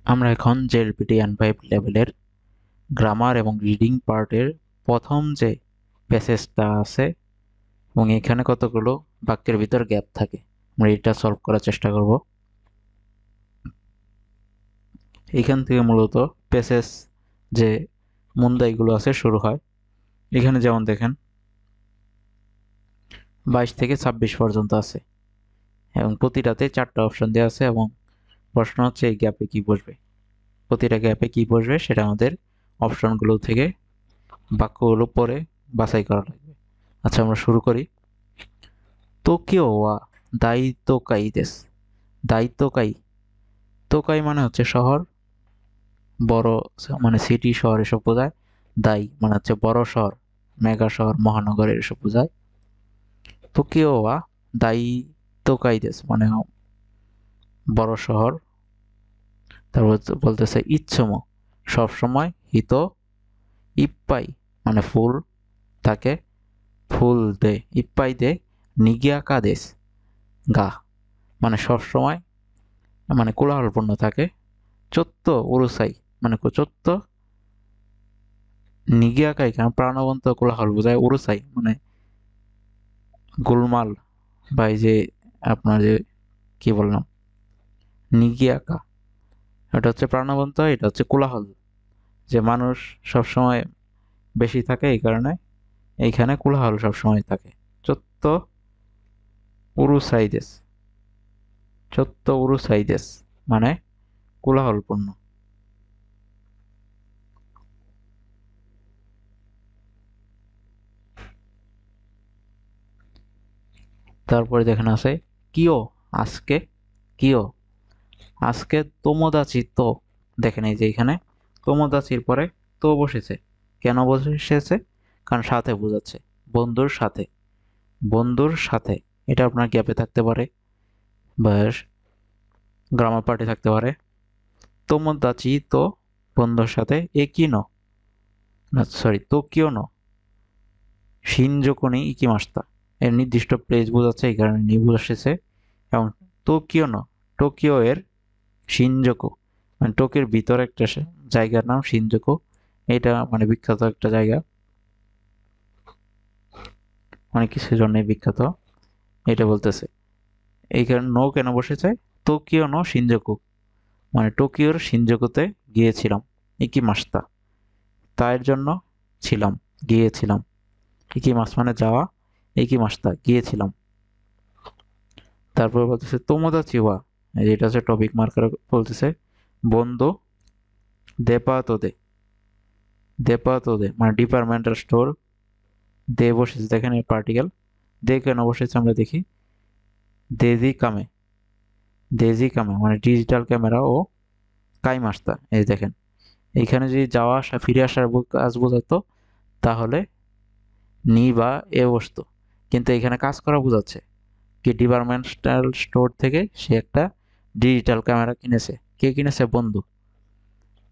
আমরা এখন JLPT N5 লেভেলের গ্রামার এবং রিডিং পার্টের প্রথম যে প্যাসেজটা আছে এবং এখানে কতগুলো বাক্যের ভিতর গ্যাপ থাকে, আমরা এটা সলভ করার চেষ্টা করব। এখান থেকে মূলত প্যাসেজ যে মুন্দাইগুলো আছে শুরু হয়। এখানে যেমন দেখেন 22 থেকে 26 পর্যন্ত আছে এবং প্রতিটাতে 4টা অপশন দেওয়া আছে এবং প্রশ্ন হচ্ছে এই গ্যাপে কি বসবে। প্রতিটা গ্যাপে কি বসবে সেটা আমাদের অপশনগুলো থেকে বাক্যগুলো পরে বাছাই করা লাগবে। আচ্ছা, আমরা শুরু করি। তোকিও ওয়া দাইতোকাই দেস। দাইতোকাই, তোকাই মানে হচ্ছে শহর, বড় মানে সিটি শহর এসব বোঝায়। দাই মানে হচ্ছে বড় শহর, মেগা শহর, মহানগর এসব বোঝায়। তোকিও ওয়া দাইতোকাই দেস মানে বড় শহর। তারপর বলতেছে ইচ্ছুমো সব সময়, হিত ইপ্পাই মানে ফুল থাকে, ফুল দে ইপ্পাই দে, নিগিয়াকা দেস গা মানে সব সময় মানে কোলাহলপূর্ণ থাকে। চত্ব উরুসাই মানে চত্ব নিগিয়াকাই কারণ প্রাণবন্ত কোলাহল বোঝায়, উরুসাই মানে গোলমাল বা এই যে আপনার যে কি বললাম নিগিয়াকা, এটা হচ্ছে প্রাণবন্ত, এটা হচ্ছে কোলাহল, যে মানুষ সবসময় বেশি থাকে এই কারণে এইখানে কোলাহল সবসময় থাকে। চত্ব উরুসাইদেস, চত্ব উরুসাইদেস মানে কোলাহলপূর্ণ। তারপরে দেখেন আছে কিও, আজকে কিও, আজকে তোমোদাচি তো, দেখেন এই যে এখানে তোমোদাচির পরে তো বসেছে। কেন বসেছে? কারণ সাথে বোঝাচ্ছে, বন্ধুর সাথে, বন্ধুর সাথে। এটা আপনার গ্যাপে থাকতে পারে বা গ্রামার পার্টে থাকতে পারে। তোমোদাচি তো বন্ধুর সাথে, একিনো না সরি তোকিও নো শিনজোকু নি ইকিমাস্তা, এর নির্দিষ্ট প্লেস বোঝাচ্ছে এই কারণে নি বসেছে। এবং টোকিও নো, টোকিও এর শিনজোকু মানে টোকিওর ভিতরে একটা জায়গার নাম শিনজোকু, এটা মানে বিখ্যাত একটা জায়গা, অনেক কিছুর জন্য বিখ্যাত, এটা বলতেছে। এই কারণে নো কেন বসেছে? টোকিও নো শিনজোকু মানে টোকিওর শিনজোকুতে গিয়েছিলাম, ইকিমাস্তা তার জন্য ছিলাম, গিয়েছিলাম। ইকিমাস মানে যাওয়া, ইকিমাস্তা গিয়েছিলাম। তারপর বলতেছে তোমোদাচি ওয়া, এটা হচ্ছে টপিক মার্কার, বলতেছে বন্ধু দেপাতোদে, দেপাতোদে মানে ডিপার্টমেন্টাল স্টোর, দে বসেছে দেখেন এই পার্টিকেল, দে কেন বসেছে আমরা দেখি, দেজি কামে, দেজি কামে মানে ডিজিটাল ক্যামেরা ও কাইমাস্তা, এই দেখেন এইখানে যদি যাওয়া আসা ফিরে আসার কাজ বোঝাতো তাহলে নি বা এ বসতো, কিন্তু এখানে কাজ করা বোঝাচ্ছে কি ডিপার্টমেন্টাল স্টোর থেকে সে একটা ডিজিটাল ক্যামেরা কিনেছে। কে কিনেছে? বন্ধু।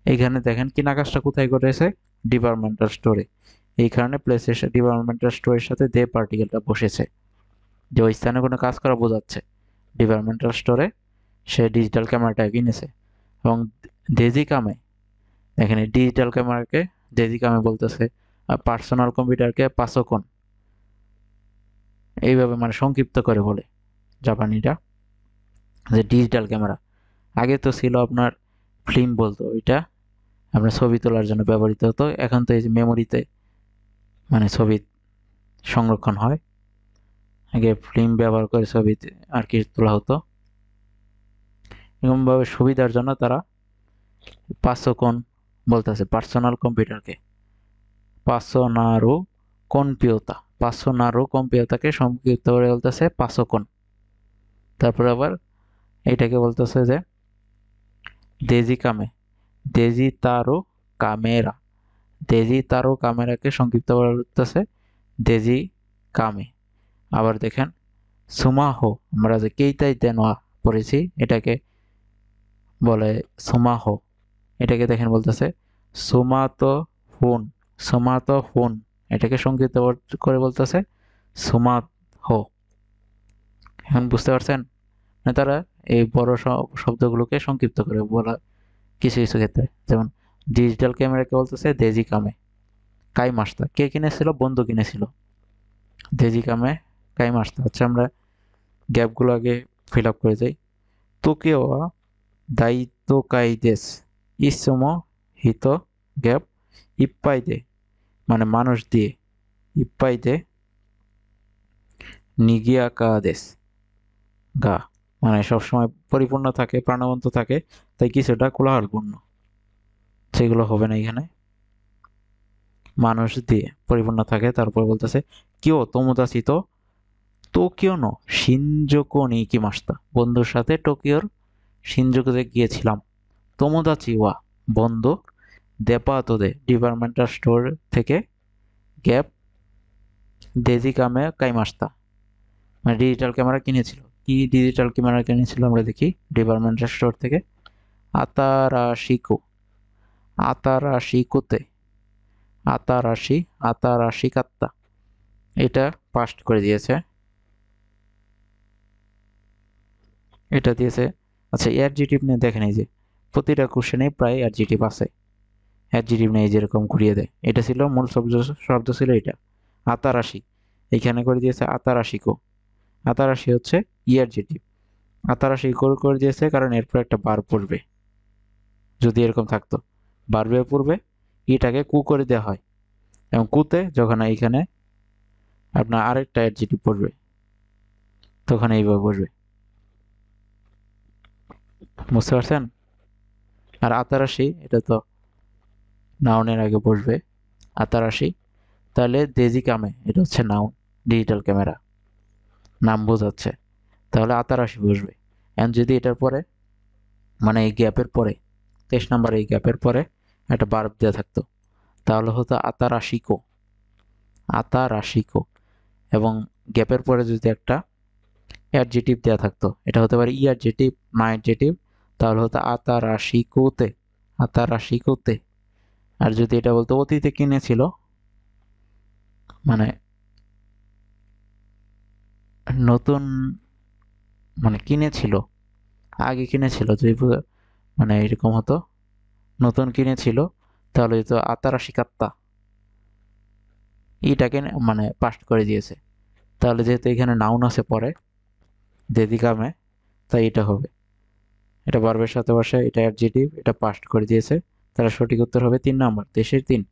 এইখানে দেখেন কিনা কাজটা কোথায় করেছে? ডিপার্টমেন্টাল স্টোরে। এই কারণে প্লেসের ডিপার্টমেন্টাল স্টোরের সাথে দে পার্টিকেলটা বসেছে, যে ওই স্থানে কোনো কাজ করা বোঝাচ্ছে। ডিপার্টমেন্টাল স্টোরে সে ডিজিটাল ক্যামেরাটা কিনেছে। এবং দেজি কামে, এখানে ডিজিটাল ক্যামেরাকে দেজি কামে বলতেছে, পার্সোনাল কম্পিউটারকে পাসোকন, এইভাবে মানে সংক্ষিপ্ত করে বলে জাপানিরা, যে ডিজিটাল ক্যামেরা। আগে তো ছিল আপনার ফিল্ম বলতো, ওইটা আপনার ছবি তোলার জন্য ব্যবহৃত হতো, এখন তো এই যে মেমোরিতে মানে ছবি সংরক্ষণ হয়, আগে ফিল্ম ব্যবহার করে ছবি আর কি তোলা হতো। এরকমভাবে সুবিধার জন্য তারা পাঁচশো বলতেছে পার্সোনাল কম্পিউটারকে, পার্সোনারু কম্পিউতা, পার্সোনারু কম্পিউতাকে সংক্ষিপ্ত করে বলতেছে পাঁচশো। তারপর আবার এইটাকে বলতেছে যে দেজি কামে, দেজি তারো কামেরা, দেজি তারো কামেরাকে সংক্ষিপ্ত করে বলতেছে দেজি কামে। আবার দেখেন সুমাহো, আমরা যে কেইতাই তেনোয়া পড়েছি এটাকে বলে সুমাহো, এটাকে দেখেন বলতেছে সুমাতো ফোন, সুমাতো ফোন, এটাকে সংক্ষিপ্ত করে বলতেছে সুমাহো। এখন বুঝতে পারছেন? মানে তারা এই বড় শব্দগুলোকে সংক্ষিপ্ত করে বলা কিছু কিছু ক্ষেত্রে, যেমন ডিজিটাল ক্যামেরাকে বলতেছে দেজি কামে কাই মাস্তা। কে কিনেছিল? বন্ধু কিনেছিল। দেজি কামে কাই মাস্তা। আচ্ছা, আমরা গ্যাপগুলো আগে ফিল আপ করে যাই। তোকিও ওয়া দাইতো কাই দেস ইসমো হিতো গ্যাপ ইপ্পাই দে, মানে মানুষ দিয়ে, ইপ্পাই দে নিগিয়াকা দেস গা, মানে সবসময় পরিপূর্ণ থাকে, প্রাণবন্ত থাকে, তাই কিছুটা কোলাহলপূর্ণ। সেগুলো হবে না এখানে, মানুষ দিয়ে পরিপূর্ণ থাকে। তারপর বলতেছে কিও তোমোদাচি তো টোকিও নো শিনজুকু নি ইকিমাশতা, বন্ধুর সাথে টোকিওর শিনজুকুতে গিয়েছিলাম। তোমোদাচি ওয়া বন্ধু, দেপাতোদে ডিপার্টমেন্টাল স্টোর থেকে, গ্যাপ দেজিকামে কাইমাশতা, মানে ডিজিটাল ক্যামেরা কিনেছিল। কি ডিজিটাল ক্যামেরা কিনেছিল আমরা দেখি, ডিপার্টমেন্টাল স্টোর থেকে। আতারাশিকো, আতারাশিকোতে, আতারাশি, আতারাশিকাত্তা, এটা পাস্ট করে দিয়েছে, এটা দিয়েছে। আচ্ছা, অ্যাডজেটিভ নিয়ে দেখেন, এই যে প্রতিটা কোশ্চেনে প্রায় অ্যাডজেটিভ আছে। অ্যাডজেটিভ নেই যেরকম ঘুরিয়ে দেয়, এটা ছিল মূল শব্দ, শব্দ ছিল এটা আতারাশি, এইখানে করে দিয়েছে আতারাশিকো। আতারাশি হচ্ছে অ্যাডজেটিভ, আতারাশি করে দিয়েছে কারণ এরপর একটা বার পড়বে। যদি এরকম থাকতো বারবের পূর্বে এটাকে কু করে দেওয়া হয়, এবং কুতে যখন এইখানে আপনার আরেকটা অ্যাডজেটিভ পড়বে তখন এইভাবে বসবে। বুঝতে পারছেন? আর আতারাশি এটা তো নাউনের আগে বসবে, আতারাশি। তাহলে দেজি কামে এটা হচ্ছে নাউন, ডিজিটাল ক্যামেরা নাম বোঝাচ্ছে, তাহলে আতারাশি বসবে। এন্ড যদি এটার পরে, মানে এই গ্যাপের পরে, 23 নম্বর এই গ্যাপের পরে একটা বার্ব দেওয়া থাকতো, তাহলে হতো আতারাশিকো, আতারাশিকো। এবং গ্যাপের পরে যদি একটা অ্যাডজেটিভ দেওয়া থাকতো, এটা হতে পারে অ্যাডজেটিভ না অ্যাডজেটিভ, তাহলে হতো আতারাশিকোতে, আতারাশিকোতে। আর যদি এটা বলতো অতীতে কিনেছিল, মানে নতুন, মানে কিনেছিল, আগে কিনেছিল, যদি মানে এরকম হতো নতুন কিনেছিল, তাহলে তো আতারাশিকাত্তা, এটাকে মানে পাস্ট করে দিয়েছে। তাহলে যেহেতু এখানে নাউন আছে পরে দেদিকামে, তাই এটা হবে, এটা ভার্বের সাথে বসে, এটা অ্যাডজেটিভ, এটা পাস্ট করে দিয়েছে। তাহলে সঠিক উত্তর হবে 3 নম্বর, 23-এর 3।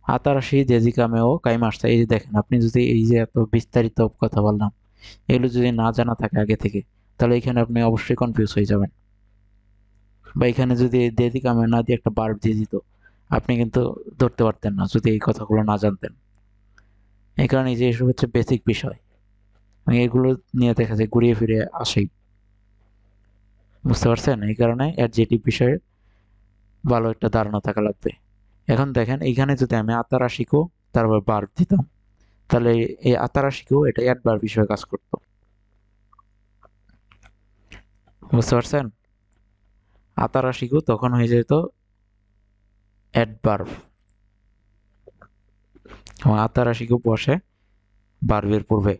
আতারাশি দেজিকামেও কাইমাসতা। এই যে দেখেন, আপনি যদি এই যে এত বিস্তারিত কথা বললাম, এগুলো যদি না জানা থাকে আগে থেকে, তাহলে এখানে আপনি অবশ্যই কনফিউজ হয়ে যাবেন। বা এখানে যদি দেদিকামে না দিয়ে একটা ভার্ব দিয়ে দিত, আপনি কিন্তু ধরতে পারতেন না যদি এই কথাগুলো না জানতেন। এই কারণে এই যে এসব হচ্ছে বেসিক বিষয়, এগুলো নিয়ে দেখা যায় ঘুরিয়ে ফিরে আসেই। বুঝতে পারছেন? এই কারণে অ্যাডজেটিভ বিষয়ে ভালো একটা ধারণা থাকা লাগবে। এখন দেখেন, এইখানে যদি আমি আতারাশিকো তারপর ভার্ব দিতাম, তাহলে এই আতারাশিকো এটা অ্যাডভার্ব হিসেবে কাজ করতো। বুঝতে পারছেন? আতারাশিকো তখন হয়ে যেত অ্যাডভার্ব, এবং আতারাশিকো বসে ভার্বের পূর্বে।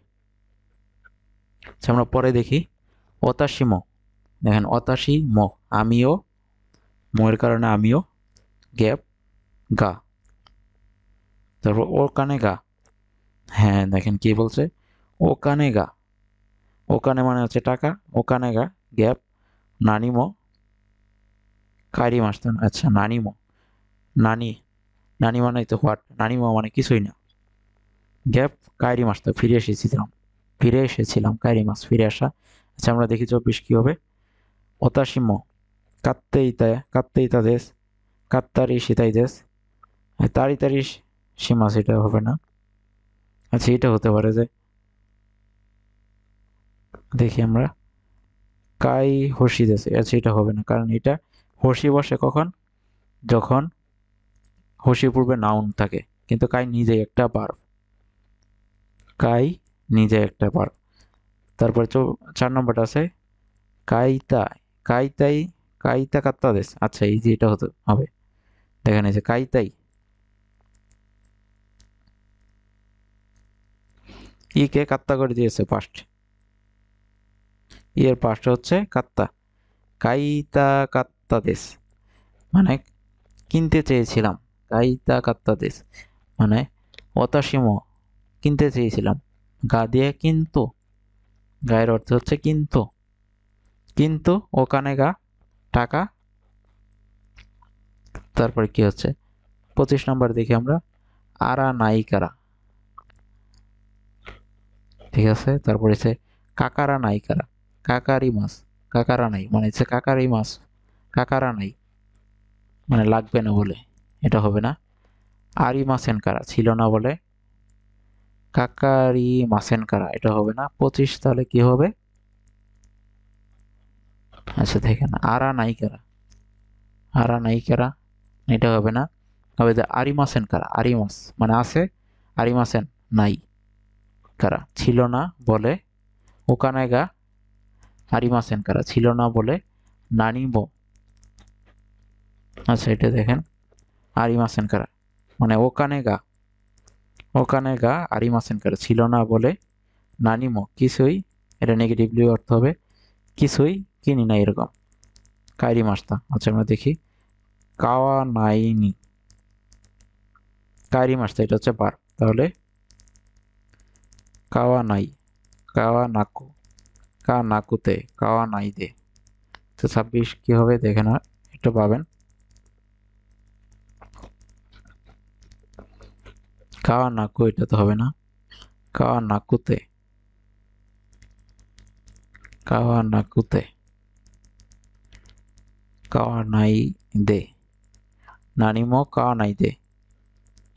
আচ্ছা, আমরা পরে দেখি অতাশিমো। দেখেন অতাশি ম, আমিও, ময়ের কারণে আমিও, গ্যাপ গা, তারপর ও কানে গা। হ্যাঁ, দেখেন কি বলছে, ও কানে গা, ও কানে মানে হচ্ছে টাকা, ও কানে গা, গ্যাপ নানিমো কাইরি মাসতান। আচ্ছা, নানিমো, নানি, নানি মানে তো হোয়াট, নানিমো মানে কিছুই না, গ্যাপ কাইরি মাসতা, ফিরে এসেছিলাম, কাইরি মাস ফিরে আসা। আচ্ছা, আমরা দেখি 24 কি হবে। অতাশিমো কাত্তেইতা দেশ, কাত্তারি সিতাই দেশ, তাড়াতাড়ি সীমা, সেটা হবে না। আচ্ছা, এটা হতে পারে যে, দেখি আমরা, কাই হসি দেশে। আচ্ছা, এটা হবে না, কারণ এটা হসি বসে কখন, যখন হসির পূর্বে নাউন থাকে, কিন্তু কাই নিজেই একটা ভার্ব, কাই নিজে একটা ভার্ব। তারপর 4 নম্বরটা আছে কাইতা, কাইতাই, কাইতা কাত্তা দেশ। আচ্ছা, এই যে এটা হতে হবে, দেখেন এই যে কাইতাই, ই কে কাত্তা করে দিয়েছে পাস্ট, ই এর পাস্ট হচ্ছে কাত্তা, কাইতা কাত্তাদেশ মানে কিনতে চেয়েছিলাম। কাইতা কাত্তাদেশ মানে অতাশিমো কিনতে চেয়েছিলাম। গা দিয়ে কিন্তু, গায়ের অর্থ হচ্ছে কিন্তু, কিন্তু ওখানে গা টাকা। তারপরে কি হচ্ছে 25 নম্বর দেখি আমরা, আরা নাইকারা, ঠিক আছে। তারপরে হচ্ছে কাকারা নাইকারা, কাকারি মাছ, কাকারা নাই মানে হচ্ছে কাকারি মাছ, কাকারা নাই মানে লাগবে না বলে, এটা হবে না। আরি মাসেন কারা ছিল না বলে, কাকারি মাসেন কারা এটা হবে না। 25 তাহলে কি হবে? আচ্ছা দেখেন, আরা নাইকারা, আরা নাইকারা এটা হবে না। হবে যে আরি মাসেন কারা, আরি মাস মানে আছে, আরি মাসেন নাই কারা ছিল না বলে, ওখানে গা আরি মাসেন কারা ছিল না বলে, নানিমো। আচ্ছা এটা দেখেন, আরি মাসেন কারা মানে ওখানে গা, ওখানে গা আরি মাসেন কারা ছিল না বলে, নানিমো কিছুই, এটা নেগেটিভলি অর্থ হবে কিছুই কিনি না এরকম। কাইরি মাসটা, আচ্ছা আমরা দেখি, কাওয়া নাইনি, কাইরি মাসটা এটা হচ্ছে বার, তাহলে কাওয়া নাই, কাওয়া নাকু, কা নাকুতে, কাওয়া নাই দে। তো 26 কি হবে দেখে না, একটু পাবেন। কাওয়া নাকু এটা তো হবে না, কাওয়া নাকুতে, কাওয়া নাকুতে, কাওয়া নাই দে, নানিমো কাওয়া নাই দে।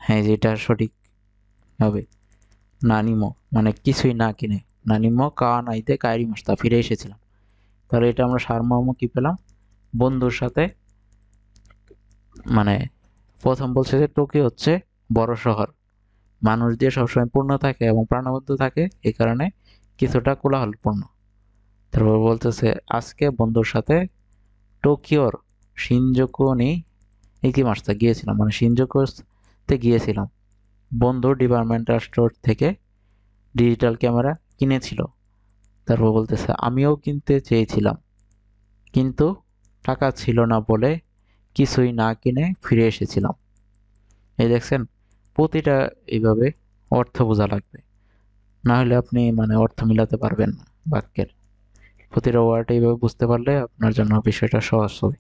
হ্যাঁ যেটা সঠিক হবে, নানিমো মানে কিছুই না কিনে, নানিমো কাওয়া নাই দে কাইরি মাসটা ফিরে এসেছিলাম। তাহলে এটা আমরা সারমর্ম কি পেলাম? বন্ধুর সাথে মানে প্রথম বলছে যে টোকিও হচ্ছে বড় শহর, মানুষ দিয়ে সবসময় পূর্ণ থাকে এবং প্রাণবন্ত থাকে, এই কারণে কিছুটা কোলাহলপূর্ণ। তারপর বলতেছে আজকে বন্ধুর সাথে টোকিওর শিনজুকু নি ইকিমাস্তা গিয়েছিলাম, মানে শিনজুকুতে গিয়েছিলাম। বন্ধু ডিপার্টমেন্টাল স্টোর থেকে ডিজিটাল ক্যামেরা কিনেছিল। তারপর বলতেছে আমিও কিনতে চেয়েছিলাম কিন্তু টাকা ছিল না বলে কিছুই না কিনে ফিরে এসেছিলাম। এই দেখছেন, প্রতিটা এইভাবে অর্থ বোঝা লাগবে, না হলে আপনি মানে অর্থ মিলাতে পারবেন না বাক্যের। প্রতিটা ওয়ার্ড এইভাবে বুঝতে পারলে আপনার জন্য বিষয়টা সহজ হবে।